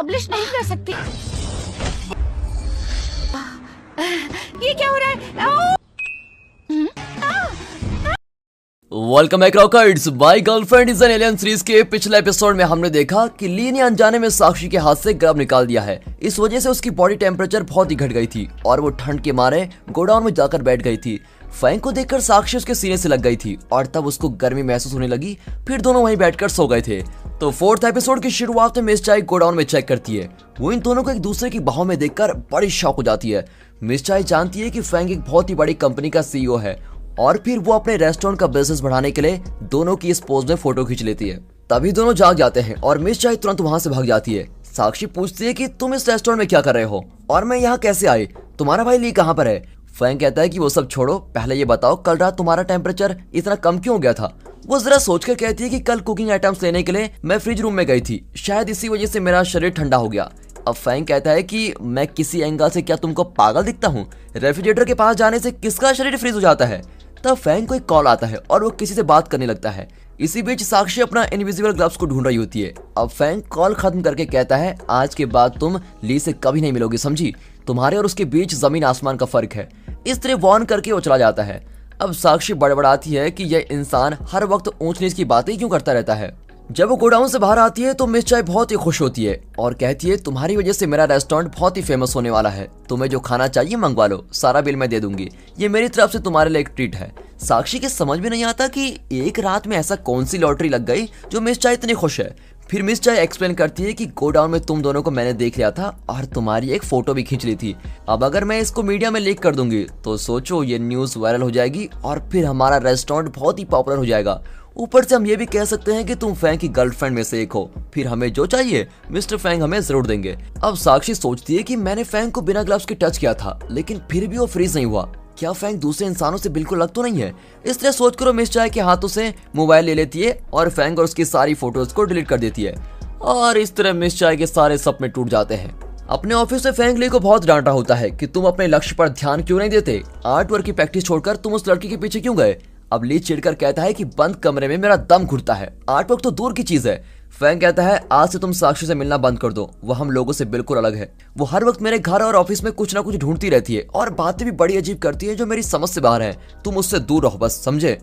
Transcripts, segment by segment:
Publish नहीं कर सकती। ये क्या हो रहा है? Welcome back rockers. My girlfriend is an alien series के पिछले एपिसोड में हमने देखा कि ली ने अनजाने में साक्षी के हाथ से गर्भ निकाल दिया है। इस वजह से उसकी बॉडी टेम्परेचर बहुत ही घट गई थी और वो ठंड के मारे गोडाउन में जाकर बैठ गई थी। फैंग को देखकर साक्षी उसके सीने से लग गई थी और तब उसको गर्मी महसूस होने लगी। फिर दोनों वहीं बैठकर सो गए थे। तो फोर्थ एपिसोड की शुरुआत में मिस चाई गोडाउन में चेक करती है। वो इन दोनों को एक दूसरे की बाहों में देखकर बड़ी शॉक हो जाती है। मिस चाई जानती है कि फैंग एक बहुत ही बड़ी कंपनी का सीईओ है और फिर वो अपने रेस्टोरेंट का बिजनेस बढ़ाने के लिए दोनों की इस पोज में फोटो खींच लेती है। तभी दोनों जाग जाते हैं और मिस चाई तुरंत वहां से भाग जाती है। साक्षी पूछती है कि तुम इस रेस्टोरेंट में क्या कर रहे हो और मैं यहाँ कैसे आई, तुम्हारा भाई ली कहाँ पर है? फैंग कहता है कि वो सब छोड़ो, पहले ये बताओ कल रात तुम्हारा टेम्परेचर इतना कम क्यों हो गया था? वो जरा सोचकर कहती है कि कल कुकिंग आइटम्स लेने के लिए मैं फ्रिज रूम में गई थी, शायद इसी वजह से मेरा शरीर ठंडा हो गया। अब फैंग कहता है कि मैं किसी एंगल से क्या तुमको पागल दिखता हूँ? रेफ्रिजरेटर के पास जाने से किसका शरीर फ्रीज हो जाता है? तब फैंग को एक कॉल आता है और वो किसी से बात करने लगता है। इसी बीच साक्षी अपना इनविजिबल ग्लव्स को ढूंढ रही होती है। अब फैंग कॉल खत्म करके कहता है, आज के बाद तुम ली से कभी नहीं मिलोगी, समझी? तुम्हारे और उसके बीच जमीन आसमान का फर्क है। इस तरह वार्न करके वो चला जाता है। अब साक्षी बड़बड़ाती है कि यह इंसान हर वक्त ऊंच नीच की बातें क्यों करता रहता है। जब वो गोडाउन से बाहर आती है तो मिस चाय बहुत ही खुश होती है और कहती है, तुम्हारी वजह से मेरा रेस्टोरेंट बहुत ही फेमस होने वाला है, तुम्हें जो खाना चाहिए मंगवा लो, सारा बिल मैं दे दूंगी, ये मेरी तरफ से तुम्हारे लिए एक ट्रीट है। साक्षी के समझ में नहीं आता कि एक रात में ऐसा कौन सी लॉटरी लग गई जो मिस चाय इतनी खुश है। फिर मिस चाय एक्सप्लेन करती है कि गोडाउन में तुम दोनों को मैंने देख लिया था और तुम्हारी एक फोटो भी खींच ली थी। अब अगर मैं इसको मीडिया में लीक कर दूंगी तो सोचो ये न्यूज वायरल हो जाएगी और फिर हमारा रेस्टोरेंट बहुत ही पॉपुलर हो जाएगा। ऊपर से हम ये भी कह सकते हैं कि तुम फैंग की गर्लफ्रेंड में से एक हो, फिर हमें जो चाहिए मिस्टर फैंग हमें जरूर देंगे। अब साक्षी सोचती है कि मैंने फैंग को बिना ग्लव्स के टच किया था लेकिन फिर भी वो फ्रीज नहीं हुआ, क्या फैंग दूसरे इंसानों से बिल्कुल अलग तो नहीं है? इस तरह सोचकर मिस चाय के हाथों से मोबाइल ले लेती है और फैंग और उसकी सारी फोटोज को डिलीट कर देती है और इस तरह मिस चाय के सारे सपने टूट जाते हैं। अपने ऑफिस में फैंग ली को बहुत डांटा होता है कि तुम अपने लक्ष्य पर ध्यान क्यों नहीं देते, आर्ट वर्क की प्रैक्टिस छोड़कर तुम उस लड़की के पीछे क्यों गए? अब ली चिढ़कर कहता है कि बंद कमरे में मेरा दम घुटता है, आर्ट वर्क तो दूर की चीज है। फैंग कहता है, आज से तुम साक्षी से मिलना बंद कर दो, वो हम लोगों से बिल्कुल अलग है। वो हर वक्त मेरे घर और ऑफिस में कुछ ना कुछ ढूंढती रहती है और बातें भी बड़ी अजीब करती है जो मेरी समझ से बाहर है। तुम उससे दूर रहो बस, समझे?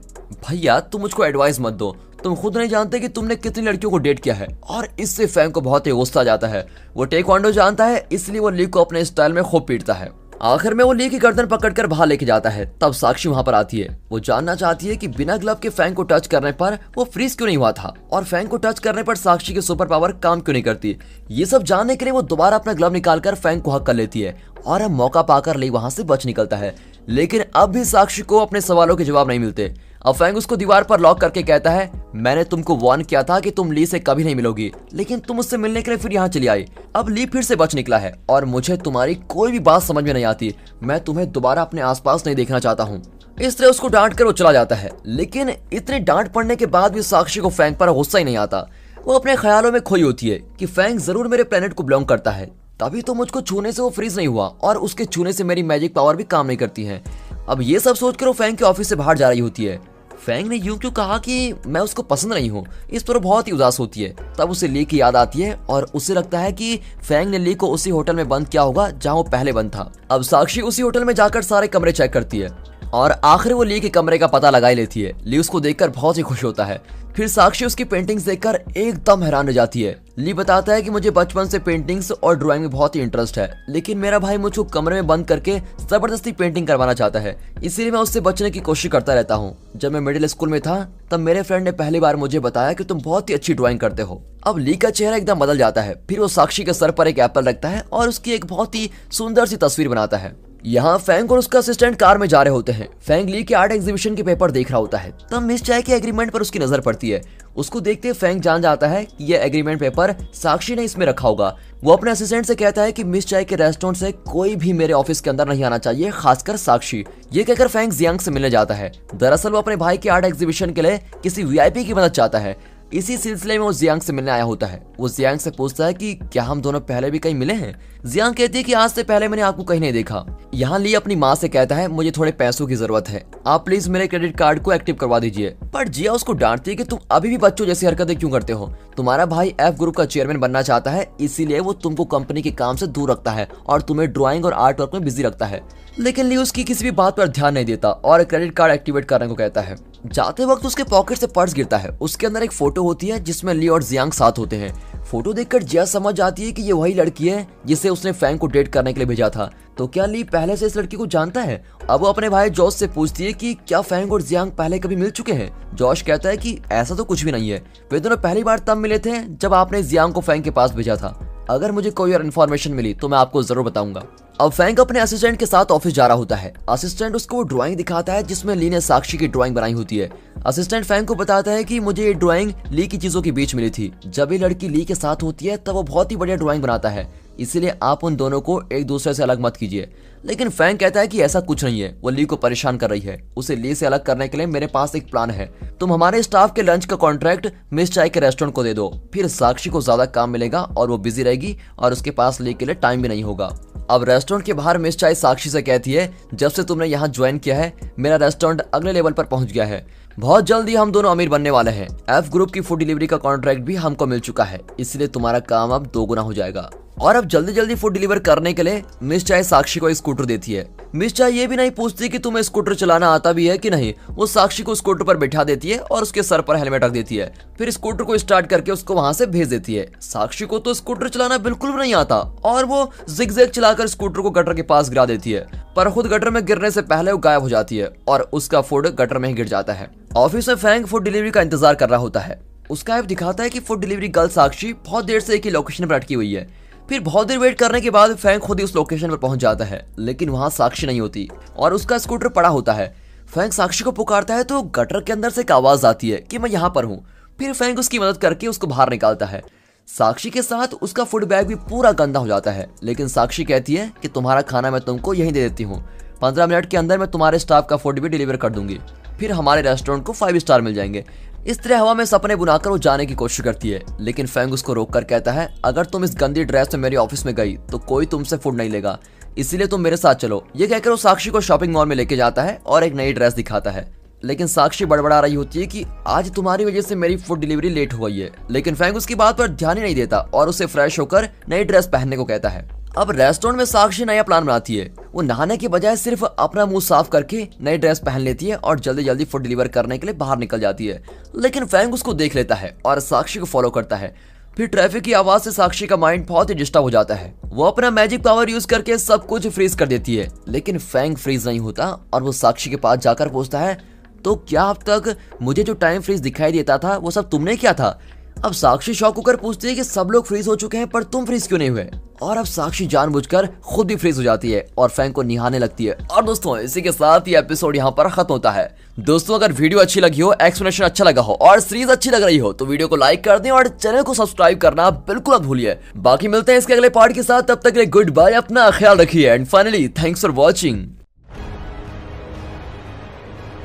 भैया तुम मुझको एडवाइस मत दो, तुम खुद नहीं जानते कि तुमने कितनी लड़कियों को डेट किया है। और इससे फैंग को बहुत ही गुस्सा जाता है। वो टेक्वांडो जानता है इसलिए वो ली को अपने स्टाइल में खूब पीटता है। आखिर में वो ली की गर्दन पकड़कर बाहर लेके जाता है। तब साक्षी वहां पर आती है। वो जानना चाहती है कि बिना ग्लव के फैंग को टच करने पर वो फ्रीज क्यों नहीं हुआ था और फैंग को टच करने पर साक्षी की सुपर पावर काम क्यों नहीं करती। ये सब जानने के लिए वो दोबारा अपना ग्लव निकालकर फैंग को हक कर लेती है और अब मौका पाकर ली वहां से बच निकलता है। लेकिन अब भी साक्षी को अपने सवालों के जवाब नहीं मिलते। अब फैंग उसको दीवार पर लॉक करके कहता है, मैंने तुमको वार्न किया था कि तुम ली से कभी नहीं मिलोगी, लेकिन तुम उससे मिलने के लिए फिर यहाँ चली आई। अब ली फिर से बच निकला है और मुझे तुम्हारी कोई भी बात समझ में नहीं आती। मैं तुम्हें दोबारा अपने आसपास नहीं देखना चाहता हूँ। इस तरह उसको डांट कर वो चला जाता है। लेकिन इतनी डांट पड़ने के बाद भी साक्षी को फैंग पर गुस्सा ही नहीं आता। वो अपने ख्यालों में खोई होती है कि फैंग जरूर मेरे प्लेनेट को बिलोंग करता है, तभी तो मुझको छूने से वो फ्रीज नहीं हुआ और उसके छूने से मेरी मैजिक पावर भी काम नहीं करती है। अब ये सब सोचकर वो फैंग के ऑफिस से बाहर जा रही होती है। फैंग ने यूं क्यों कहा कि मैं उसको पसंद नहीं हूँ, इस पर बहुत ही उदास होती है। तब उसे ली की याद आती है और उसे लगता है कि फैंग ने ली को उसी होटल में बंद किया होगा जहाँ वो पहले बंद था। अब साक्षी उसी होटल में जाकर सारे कमरे चेक करती है और आखिर वो ली के कमरे का पता लगा ही लेती है। ली उसको देखकर बहुत ही खुश होता है। फिर साक्षी उसकी पेंटिंग्स देखकर एकदम हैरान हो जाती है। ली बताता है कि मुझे बचपन से पेंटिंग्स और ड्राइंग में बहुत ही इंटरेस्ट है, लेकिन मेरा भाई मुझको कमरे में बंद करके जबरदस्ती पेंटिंग करवाना चाहता है, इसीलिए मैं उससे बचने की कोशिश करता रहता हूँ। जब मैं मिडिल स्कूल में था तब मेरे फ्रेंड ने पहली बार मुझे बताया कि तुम बहुत ही अच्छी ड्राइंग करते हो। अब ली का चेहरा एकदम बदल जाता है। फिर वो साक्षी के सर पर एक एप्पल रखता है और उसकी एक बहुत ही सुंदर सी तस्वीर बनाता है। यहाँ फैंग और उसका असिस्टेंट कार में जा रहे होते हैं। फैंग ली के आर्ट एग्जीबिशन के पेपर देख रहा होता है। तब मिस चाय के एग्रीमेंट पर उसकी नजर पड़ती है। उसको देखते फैंग जान जाता है कि यह एग्रीमेंट पेपर साक्षी ने इसमें रखा होगा। वो अपने असिस्टेंट से कहता है कि मिस चाय के रेस्टोरेंट से कोई भी मेरे ऑफिस के अंदर नहीं आना चाहिए, खासकर साक्षी। ये कहकर फैंग जियांग से मिलने जाता है। दरअसल वो अपने भाई के आर्ट एग्जीबिशन के लिए किसी वीआईपी की मदद चाहता है। इसी सिलसिले में वो जियांग से मिलने आया होता है। वो जियांग से पूछता है कि क्या हम दोनों पहले भी कहीं मिले हैं। जियांग कहती है कि आज से पहले मैंने आपको कहीं नहीं देखा। यहाँ ली अपनी माँ से कहता है मुझे थोड़े पैसों की जरूरत है, आप प्लीज मेरे क्रेडिट कार्ड को एक्टिव करवा दीजिए। पर जिया उसको डांटती है कि तुम अभी भी बच्चों जैसी हरकतें क्यों करते हो। तुम्हारा भाई एफ ग्रुप का चेयरमैन बनना चाहता है, इसीलिए वो तुमको कंपनी के काम से दूर रखता है और तुम्हें ड्राइंग और आर्ट वर्क में बिजी रखता है। लेकिन ली उसकी किसी भी बात पर ध्यान नहीं देता और क्रेडिट कार्ड एक्टिवेट करने को कहता है। जाते वक्त उसके पॉकेट से पर्स गिरता है। उसके अंदर एक फोटो होती है जिसमें ली और जियांग साथ होते हैं। फोटो देखकर जिया समझ जाती है कि ये वही लड़की है जिसे उसने फैंग को डेट करने के लिए भेजा था। तो क्या ली पहले से इस लड़की को जानता है। अब वो अपने भाई जॉश से पूछती है कि क्या फैंग और जियांग पहले कभी मिल चुके हैं। जॉश कहता है कि ऐसा तो कुछ भी नहीं है, वे दोनों पहली बार तब मिले थे जब आपने जियांग को फैंग के पास भेजा था। अगर मुझे कोई और इन्फॉर्मेशन मिली तो मैं आपको जरूर बताऊंगा। अब फैंग अपने असिस्टेंट के साथ ऑफिस जा रहा होता है। असिस्टेंट उसको वो ड्राइंग दिखाता है जिसमें ली ने साक्षी की ड्राइंग बनाई होती है। असिस्टेंट फैंग को बताता है कि मुझे ये ड्राइंग ली की चीजों के बीच मिली थी। जब ये लड़की ली के साथ होती है तब वो बहुत ही बढ़िया ड्राइंग बनाता है, इसीलिए आप उन दोनों को एक दूसरे से अलग मत कीजिए। लेकिन फैंग कहता है कि ऐसा कुछ नहीं है, वो ली को परेशान कर रही है। उसे ली से अलग करने के लिए मेरे पास एक प्लान है। तुम हमारे स्टाफ के लंच का कॉन्ट्रैक्ट मिस चाय के रेस्टोरेंट को दे दो, फिर साक्षी को ज्यादा काम मिलेगा और वो बिजी रहेगी और उसके पास ली के लिए टाइम भी नहीं होगा। अब रेस्टोरेंट के बाहर मिस चाय साक्षी से कहती है जब से तुमने यहाँ ज्वाइन किया है मेरा रेस्टोरेंट अगले लेवल पर पहुंच गया है। बहुत जल्दी हम दोनों अमीर बनने वाले हैं। एफ ग्रुप की फूड डिलीवरी का कॉन्ट्रैक्ट भी हमको मिल चुका है, इसलिए तुम्हारा काम अब 2 गुना हो जाएगा। और अब जल्दी जल्दी फूड डिलीवर करने के लिए मिस चाय साक्षी को एक स्कूटर देती है। मिस चाय ये भी नहीं पूछती कि तुम्हें स्कूटर चलाना आता भी है कि नहीं। वो साक्षी को स्कूटर पर बैठा देती है और उसके सर पर हेलमेट रख देती है। फिर स्कूटर को स्टार्ट करके उसको वहां से भेज देती है। साक्षी को तो स्कूटर चलाना बिल्कुल भी नहीं आता और वो जिग-जैग चलाकर स्कूटर को गटर के पास गिरा देती है, पर खुद गटर में गिरने से पहले वो गायब हो जाती है और उसका फूड गटर में ही गिर जाता है। ऑफिस में फैंग फूड डिलीवरी का इंतजार कर रहा होता है। उसका ऐप दिखाता है कि फूड डिलीवरी गर्ल साक्षी बहुत देर से एक ही लोकेशन पर अटकी हुई है। फिर बहुत देर वेट करने के बाद फैंग खुद ही उस लोकेशन पर पहुंच जाता है, लेकिन वहां साक्षी नहीं होती और उसका स्कूटर पड़ा होता है। फैंग साक्षी को पुकारता है तो गटर के अंदर से एक आवाज आती है कि मैं यहाँ पर हूँ। फिर फैंग उसकी मदद करके उसको बाहर निकालता है। साक्षी के साथ उसका फूड बैग भी पूरा गंदा हो जाता है, लेकिन साक्षी कहती है कि तुम्हारा खाना मैं तुमको यहीं दे देती हूँ, 15 मिनट के अंदर मैं तुम्हारे स्टाफ का फूड भी डिलीवर कर दूंगी, फिर हमारे रेस्टोरेंट को 5 स्टार मिल जाएंगे। इस तरह हवा में सपने बुनाकर वो जाने की कोशिश करती है, लेकिन फैंग उसको रोककर कहता है अगर तुम इस गंदी ड्रेस में मेरे ऑफिस में गई तो कोई तुमसे फूड नहीं लेगा, इसलिए तुम मेरे साथ चलो। ये कहकर वो साक्षी को शॉपिंग मॉल में लेके जाता है और एक नई ड्रेस दिखाता है। लेकिन साक्षी बड़बड़ा रही होती है कि आज तुम्हारी वजह से मेरी फूड डिलीवरी लेट हो गई है, लेकिन फैंग उसकी बात पर ध्यान ही नहीं देता और उसे फ्रेश होकर नई ड्रेस पहनने को कहता है। अब रेस्टोरेंट में साक्षी नया प्लान बनाती है। वो नहाने के बजाय सिर्फ अपना मुंह साफ करके नई ड्रेस पहन लेती है और जल्दी जल्दी फूड डिलीवर करने के लिए बाहर निकल जाती है। लेकिन फैंग उसको देख लेता है और साक्षी को फॉलो करता है। फिर ट्रैफिक की आवाज से साक्षी का माइंड बहुत ही डिस्टर्ब हो जाता है। वो अपना मैजिक पावर यूज करके सब कुछ फ्रीज कर देती है, लेकिन फैंग फ्रीज नहीं होता और वो साक्षी के पास जाकर पूछता है तो क्या अब तक मुझे जो टाइम फ्रीज दिखाई देता था वो सब तुमने किया था। अब साक्षी शॉक होकर पूछती है कि सब लोग फ्रीज हो चुके हैं पर तुम फ्रीज क्यों नहीं हुए। और अब साक्षी जानबूझकर खुद भी फ्रीज हो जाती है और फैंग को निहाने लगती है। और दोस्तों इसी के साथ ये एपिसोड यहाँ पर खत्म होता है। दोस्तों अगर वीडियो अच्छी लगी हो, एक्सप्लेनेशन अच्छा लगा हो और सीरीज अच्छी लग रही हो तो वीडियो को लाइक कर दें और चैनल को सब्सक्राइब करना बिल्कुल मत भूलिए। बाकी मिलते हैं इसके अगले पार्ट के साथ, तब तक के लिए गुड बाय, अपना ख्याल रखिए and finally thanks for watching.